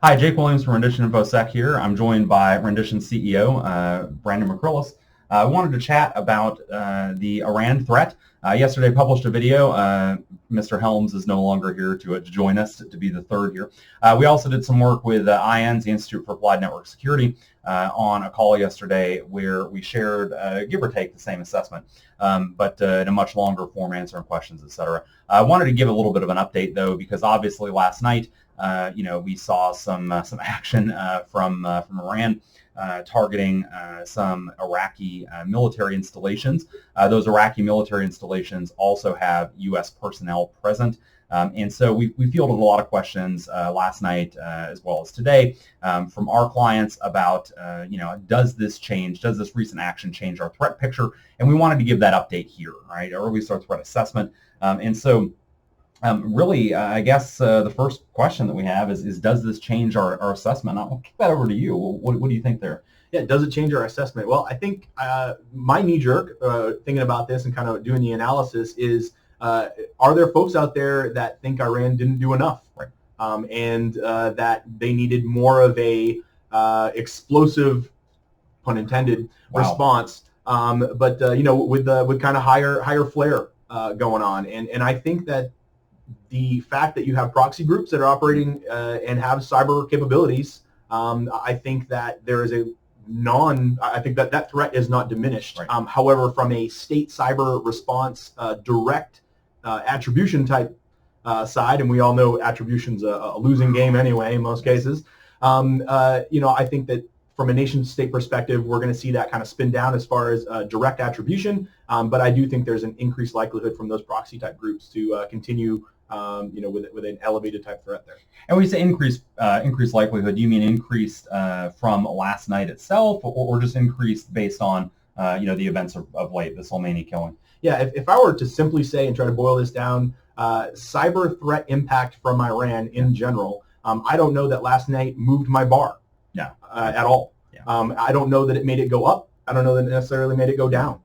Hi, Jake Williams from Rendition InfoSec here. I'm joined by Rendition CEO, Brandon McCrillis. I wanted to chat about the Iran threat. Yesterday published a video. Mr. Helms is no longer here to join us to be the third here. We also did some work with INS, the Institute for Applied Network Security, on a call yesterday where we shared, give or take, the same assessment, but in a much longer form, answering questions, etc. I wanted to give a little bit of an update, though, because obviously last night, we saw some action from Iran targeting some Iraqi military installations. Those Iraqi military installations also have U.S. personnel present. And so we fielded a lot of questions last night as well as today from our clients about, does this recent action change our threat picture? And we wanted to give that update here, right? Our early start threat assessment. Really, I guess the first question that we have is does this change our assessment? I'll kick that over to you. What do you think there? Yeah, does it change our assessment? Well, I think my knee-jerk thinking about this and kind of doing the analysis is, are there folks out there that think Iran didn't do enough, right? And that they needed more of a explosive, pun intended, response, but with kind of higher flare going on, and I think that the fact that you have proxy groups that are operating and have cyber capabilities, I think that there is I think that threat is not diminished. Right. However, from a state cyber response direct attribution type side, and we all know attribution's a losing game anyway in most cases, I think that from a nation state perspective, we're going to see that kind of spin down as far as direct attribution, but I do think there's an increased likelihood from those proxy type groups to continue with an elevated type threat there. And when you say increased likelihood, do you mean increased from last night itself, or just increased based on the events of late, the Soleimani killing? Yeah, if I were to simply say and try to boil this down, cyber threat impact from Iran in general, I don't know that last night moved my bar. Yeah. At all. Yeah. I don't know that it made it go up. I don't know that it necessarily made it go down.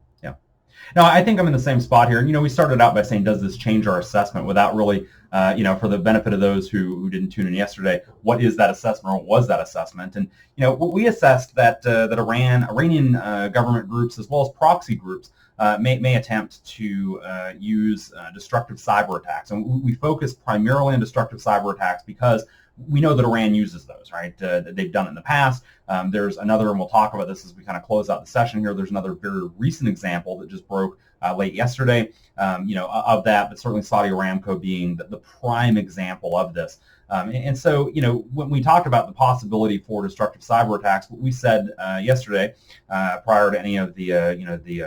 No, I think I'm in the same spot here. We started out by saying, does this change our assessment, without really, for the benefit of those who didn't tune in yesterday, what is that assessment, or what was that assessment? And, we assessed that Iranian government groups as well as proxy groups may attempt to use destructive cyber attacks. And we focus primarily on destructive cyber attacks because we know that Iran uses those, right? They've done it in the past. There's another, and we'll talk about this as we kind of close out the session here, there's another very recent example that just broke late yesterday, of that, but certainly Saudi Aramco being the prime example of this. And so, when we talked about the possibility for destructive cyber attacks, what we said yesterday, prior to any of the, any of the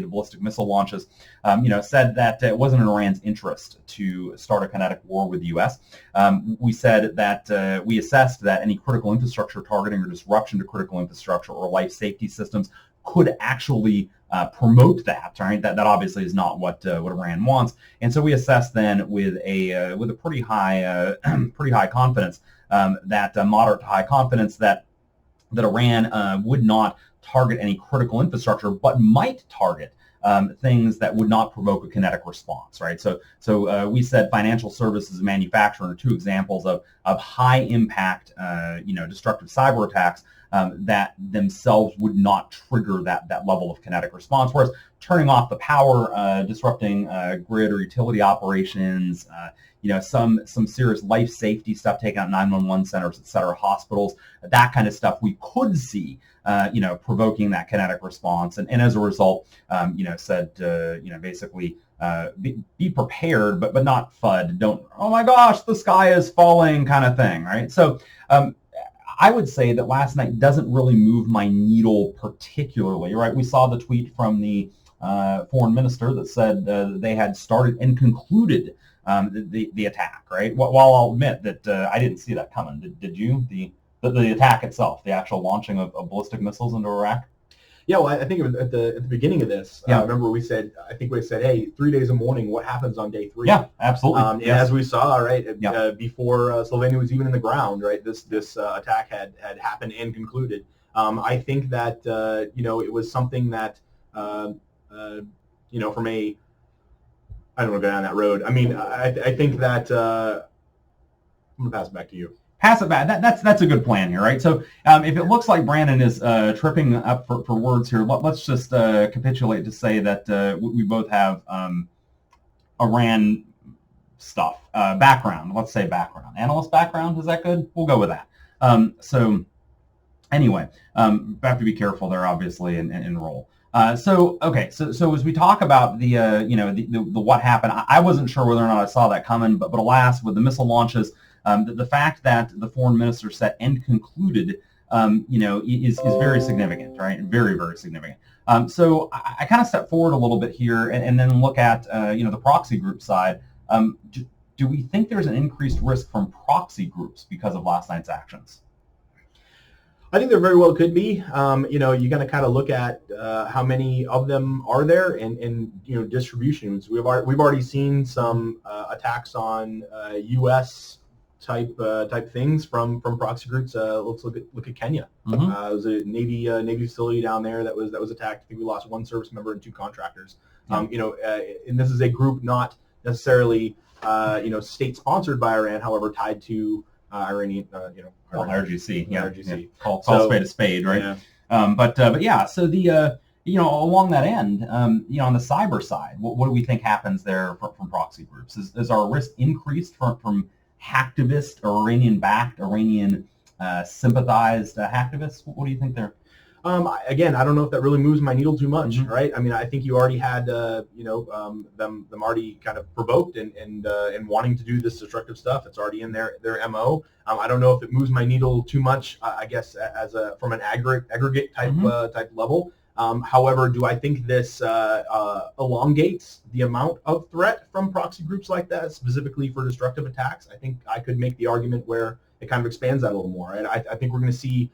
ballistic missile launches, said that it wasn't in Iran's interest to start a kinetic war with the U.S. We said that we assessed that any critical infrastructure targeting or disruption to critical infrastructure or life safety systems could actually promote that. Right? That obviously is not what Iran wants, and so we assessed then with a pretty high confidence, moderate to high confidence that Iran would not target any critical infrastructure, but might target things that would not provoke a kinetic response, right? So we said financial services and manufacturing are two examples of high impact, destructive cyber attacks that themselves would not trigger that level of kinetic response. Whereas turning off the power, disrupting grid or utility operations, some serious life safety stuff, taking out 911 centers, et cetera, hospitals, that kind of stuff we could see, provoking that kinetic response. And as a result, said, basically, be prepared, but not FUD. Don't, oh my gosh, the sky is falling kind of thing, right? So I would say that last night doesn't really move my needle particularly, right? We saw the tweet from the foreign minister that said they had started and concluded the attack, right? While I'll admit that I didn't see that coming. Did you? The attack itself, the actual launching of ballistic missiles into Iraq? Yeah, well, I think it was at the beginning of this. Yeah. Remember we said, hey, 3 days of mourning, what happens on day 3? Yeah, absolutely. Yes. As we saw, right, before Soleimani was even in the ground, right, this attack had happened and concluded. I think that, it was something that, from I don't want to go down that road. I mean, I think that I'm gonna pass it back to you. Pass it back. That's a good plan here, right? So if it looks like Brandon is tripping up for words here, let's just capitulate to say that we both have Iran stuff, background. Let's say background. Analyst background, is that good? We'll go with that. So anyway, have to be careful there, obviously, and roll. So as we talk about the what happened, I wasn't sure whether or not I saw that coming, but alas, with the missile launches, the fact that the foreign minister said and concluded, is very significant, right? Very, very significant. So I kind of step forward a little bit here and then look at the proxy group side. Do we think there's an increased risk from proxy groups because of last night's actions? I think there very well could be. You're going to kind of look at how many of them are there and distributions. We've already seen some attacks on U.S. type things from proxy groups. Let's look at Kenya. Mm-hmm. It was a Navy facility down there that was attacked. I think we lost one service member and 2 contractors. And this is a group not necessarily state sponsored by Iran, however tied to Iranian, IRGC, yeah. IRGC. Call spade a spade, right? Yeah. But yeah, so the along that end, on the cyber side, what do we think happens there from proxy groups? Is our risk increased from hacktivists or Iranian-backed, Iranian sympathized hacktivists? What do you think there? Again, I don't know if that really moves my needle too much, Mm-hmm. right? I mean, I think you already had, them already kind of provoked and wanting to do this destructive stuff. It's already in their MO. I don't know if it moves my needle too much. I guess from an aggregate type Mm-hmm. type level. However, do I think this elongates the amount of threat from proxy groups like that, specifically for destructive attacks? I think I could make the argument where it kind of expands that a little more. Right? I think we're going to see,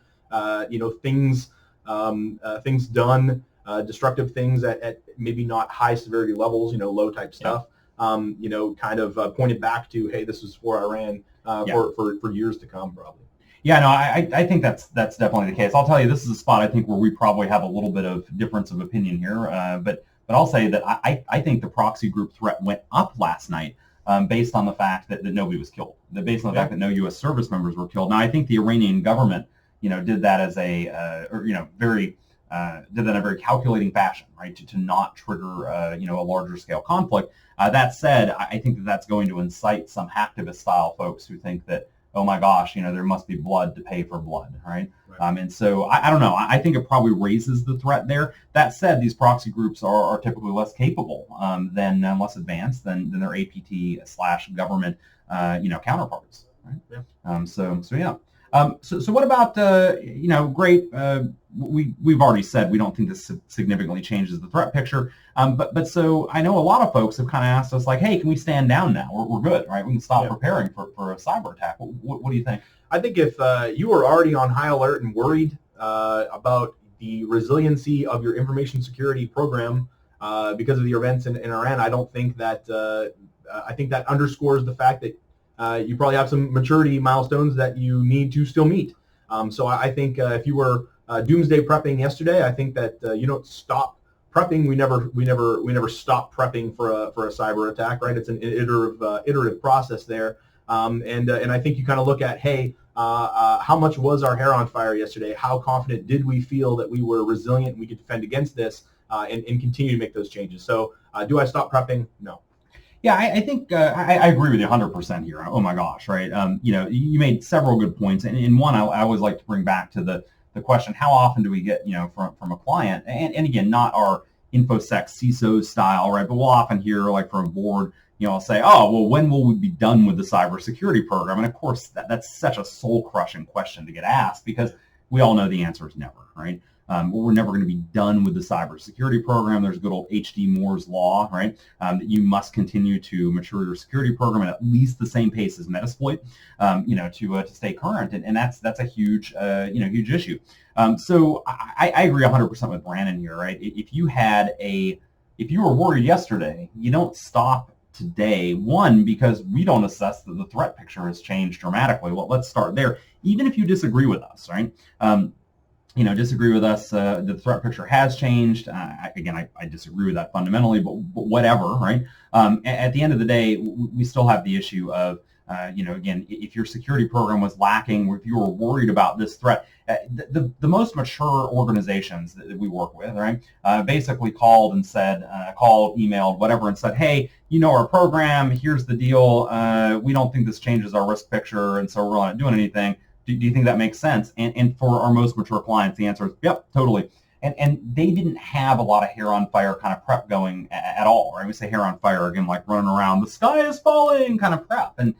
things done, destructive things at maybe not high severity levels, low type stuff, kind of pointed back to, hey, this was for Iran for years to come, probably. Yeah, no, I think that's definitely the case. I'll tell you, this is a spot I think where we probably have a little bit of difference of opinion here. But I'll say that I think the proxy group threat went up last night based on the fact that nobody was killed, based on the fact that no U.S. service members were killed. Now, I think the Iranian government, did that as a very in a very calculating fashion, right, to not trigger a larger scale conflict. That said, I think that's going to incite some hacktivist style folks who think that, oh my gosh, there must be blood to pay for blood, right? And so I don't know. I think it probably raises the threat there. That said, these proxy groups are typically less capable than less advanced than their APT/government counterparts, right? Yeah. So yeah. So what about great? We've already said we don't think this significantly changes the threat picture. But so I know a lot of folks have kind of asked us like, hey, can we stand down now? We're good, right? We can stop preparing for a cyber attack. What do you think? I think if you were already on high alert and worried about the resiliency of your information security program because of the events in Iran, I don't think that. I think that underscores the fact that you probably have some maturity milestones that you need to still meet. So I think if you were doomsday prepping yesterday, I think that you don't stop prepping. We never stop prepping for a cyber attack, right? It's an iterative process there. And I think you kind of look at, hey, how much was our hair on fire yesterday? How confident did we feel that we were resilient and we could defend against this and continue to make those changes? So do I stop prepping? No. Yeah, I think I agree with you 100% here. Oh my gosh, right? You made several good points, and in one, I always like to bring back to the question: how often do we get from a client, and again, not our InfoSec CISO style, right? But we'll often hear like from a board, I'll say, oh, well, when will we be done with the cybersecurity program? And of course, that's such a soul-crushing question to get asked because we all know the answer is never, right? We're never going to be done with the cybersecurity program. There's good old H.D. Moore's law, right? That you must continue to mature your security program at least the same pace as Metasploit, to stay current, and that's a huge, huge issue. So I agree 100% with Brandon here, right? If you were worried yesterday, you don't stop today. One, because we don't assess that the threat picture has changed dramatically. Well, let's start there. Even if you disagree with us, right? Disagree with us, the threat picture has changed. I disagree with that fundamentally, but whatever, right? At the end of the day, we still have the issue of, again, if your security program was lacking, or if you were worried about this threat, the most mature organizations that we work with, right, basically called and said, emailed, whatever, and said, hey, our program, here's the deal. We don't think this changes our risk picture, and so we're not doing anything. Do you think that makes sense? And for our most mature clients, the answer is, yep, totally. And they didn't have a lot of hair on fire kind of prep going at all, right? We say hair on fire, again, like running around, the sky is falling kind of prep. And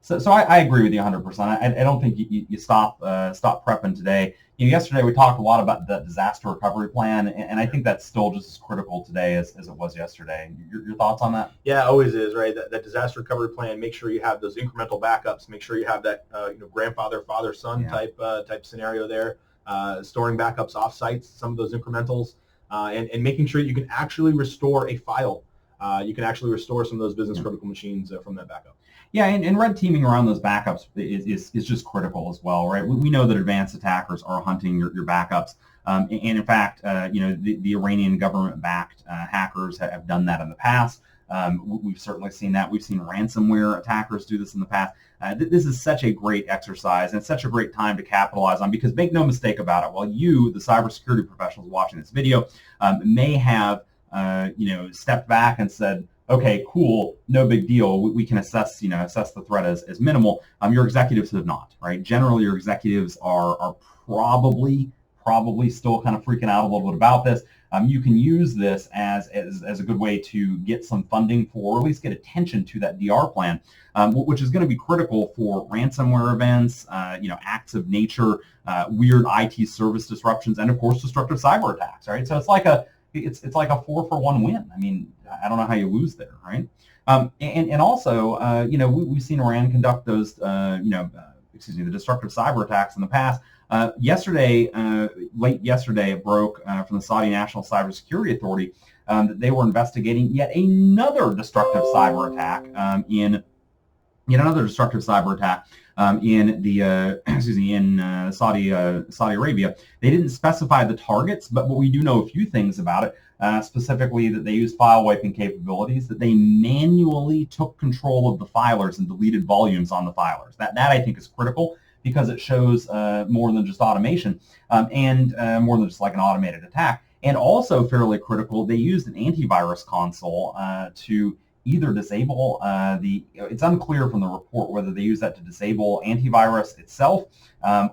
so I agree with you 100%. I don't think you stop prepping today. Yesterday we talked a lot about the disaster recovery plan, and I think that's still just as critical today as it was yesterday. Your thoughts on that? Yeah, it always is, right? That disaster recovery plan. Make sure you have those incremental backups. Make sure you have that grandfather, father, son type scenario there. Storing backups off sites, some of those incrementals, and making sure you can actually restore a file. You can actually restore some of those business critical machines from that backup. Yeah, and red teaming around those backups is just critical as well, right? We know that advanced attackers are hunting your backups, and in fact, the Iranian government-backed hackers have done that in the past. We've certainly seen that. We've seen ransomware attackers do this in the past. This is such a great exercise, and it's such a great time to capitalize on, because make no mistake about it, while you, the cybersecurity professionals watching this video, may have stepped back and said, okay, cool, no big deal. We can assess the threat as minimal. Your executives have not, right? Generally, your executives are probably still kind of freaking out a little bit about this. You can use this as a good way to get some funding for, or at least get attention to that DR plan, which is going to be critical for ransomware events, acts of nature, weird IT service disruptions, and of course destructive cyber attacks, right? So it's like a 4-for-1 win. I mean, I don't know how you lose there, right? And also, we've seen Iran conduct those, the destructive cyber attacks in the past. Late yesterday, it broke from the Saudi National Cybersecurity Authority that they were investigating yet another destructive cyber attack in Saudi Arabia. They didn't specify the targets, but we do know a few things about it. Specifically, that they used file wiping capabilities, that they manually took control of the filers and deleted volumes on the filers. That I think is critical, because it shows more than just automation, and more than just like an automated attack. And also fairly critical, they used an antivirus console to either disable it's unclear from the report whether they use that to disable antivirus itself,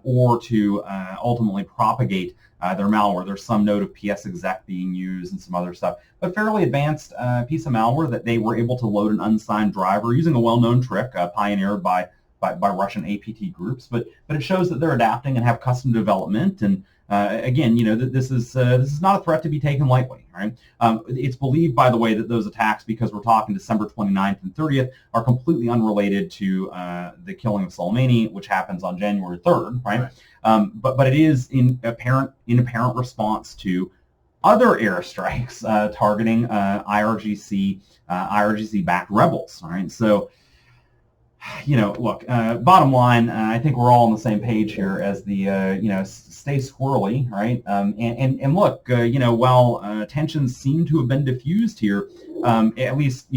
or to ultimately propagate their malware. There's some note of PSExec being used and some other stuff, but fairly advanced piece of malware that they were able to load an unsigned driver using a well-known trick pioneered by Russian APT groups, but it shows that they're adapting and have custom development. And again, this is not a threat to be taken lightly, right? It's believed, by the way, that those attacks, because we're talking December 29th and 30th, are completely unrelated to the killing of Soleimani, which happens on January 3rd, right? But it is in apparent response to other airstrikes targeting IRGC-backed rebels, all right? So, look, bottom line, I think we're all on the same page here as the, stay squirrely, right? And look, while tensions seem to have been diffused here, at least,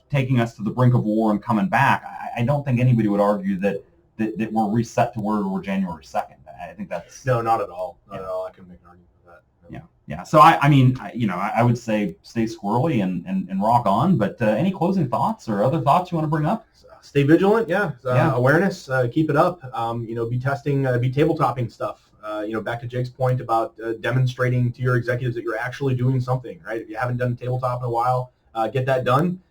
taking us to the brink of war and coming back, I don't think anybody would argue that we're reset to where we were January 2nd. I think that's... No, not at all. Not at all. I can make an argument for that. No. Yeah. So, I would say stay squirrely and rock on, but any closing thoughts or other thoughts you want to bring up? Stay vigilant, awareness, keep it up, be testing, be tabletopping stuff. Back to Jake's point about demonstrating to your executives that you're actually doing something, right? If you haven't done tabletop in a while, get that done.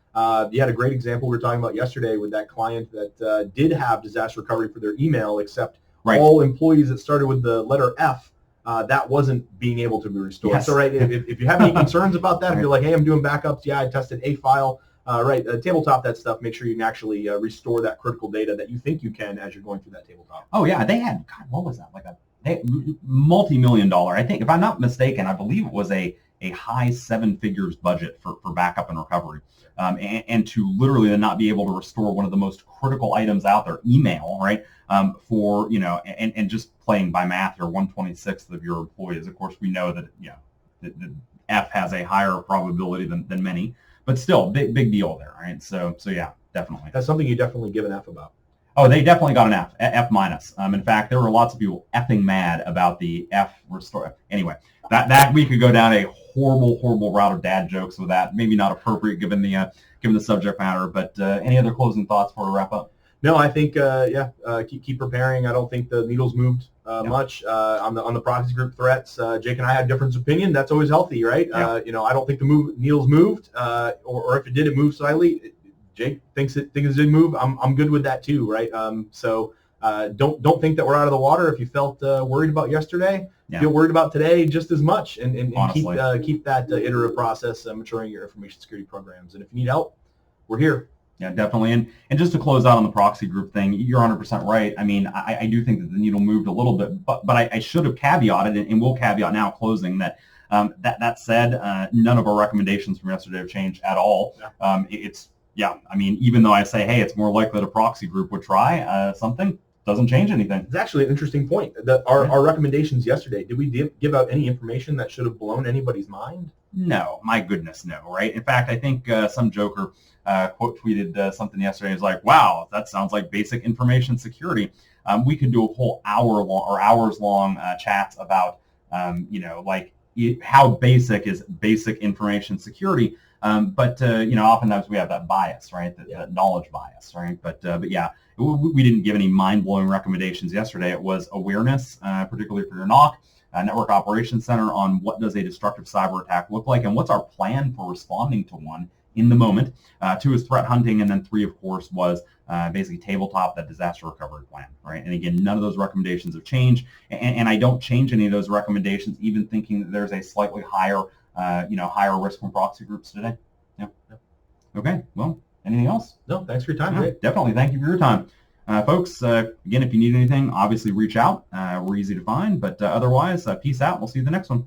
You had a great example we were talking about yesterday with that client that did have disaster recovery for their email, except all employees that started with the letter F, that wasn't being able to be restored. Yes. So, right, if you have any concerns about that, if you're like, hey, I'm doing backups, I tested a file, tabletop that stuff. Make sure you can actually restore that critical data that you think you can as you're going through that tabletop. Oh yeah, they had, God, what was that? Like a multi-million-dollar, I think, if I'm not mistaken, I believe it was a high 7 figures budget for backup and recovery, and to literally not be able to restore one of the most critical items out there, email, right? For and just playing by math here, 1/26 of your employees. Of course, we know that the F has a higher probability than many. But still, big deal there, right? So yeah, definitely. That's something you definitely give an F about. Oh, they definitely got an F, F minus. In fact, there were lots of people effing mad about the F restore. Anyway, that we could go down a horrible route of dad jokes with that. Maybe not appropriate given the subject matter. But any other closing thoughts before we wrap up? No, I think keep preparing. I don't think the needle's moved much on the proxy group threats. Jake and I had different opinion. That's always healthy, right? I don't think the needle's moved, or if it did, it moved slightly. Jake thinks it did move. I'm good with that too, right? So don't think that we're out of the water. If you felt worried about yesterday, feel worried about today just as much, and keep that iterative process maturing your information security programs. And if you need help, we're here. Yeah, definitely. And just to close out on the proxy group thing, you're 100% right. I mean, I do think that the needle moved a little bit, but I should have caveated, and will caveat now closing that. That said, none of our recommendations from yesterday have changed at all. I mean, even though I say, hey, it's more likely that a proxy group would try something, doesn't change anything. It's actually an interesting point. Our recommendations yesterday, did we give out any information that should have blown anybody's mind? No, my goodness, no, right? In fact, I think some joker quote tweeted something yesterday. It was like, wow, that sounds like basic information security. We could do a whole hours long chats about, how basic is basic information security. But oftentimes we have that bias, right? That knowledge bias, right? But yeah, we didn't give any mind-blowing recommendations yesterday. It was awareness, particularly for your NOC, Network Operations Center, on what does a destructive cyber attack look like and what's our plan for responding to one in the moment. 2 is threat hunting, and then 3, of course, was basically tabletop, that disaster recovery plan, right? And again, none of those recommendations have changed, and I don't change any of those recommendations, even thinking that there's a slightly higher risk from proxy groups today. Yeah. Okay. Well, anything else? No. Thanks for your time, Jake. Definitely. Thank you for your time. Folks, again, if you need anything, obviously reach out. We're easy to find, but otherwise, peace out. We'll see you the next one.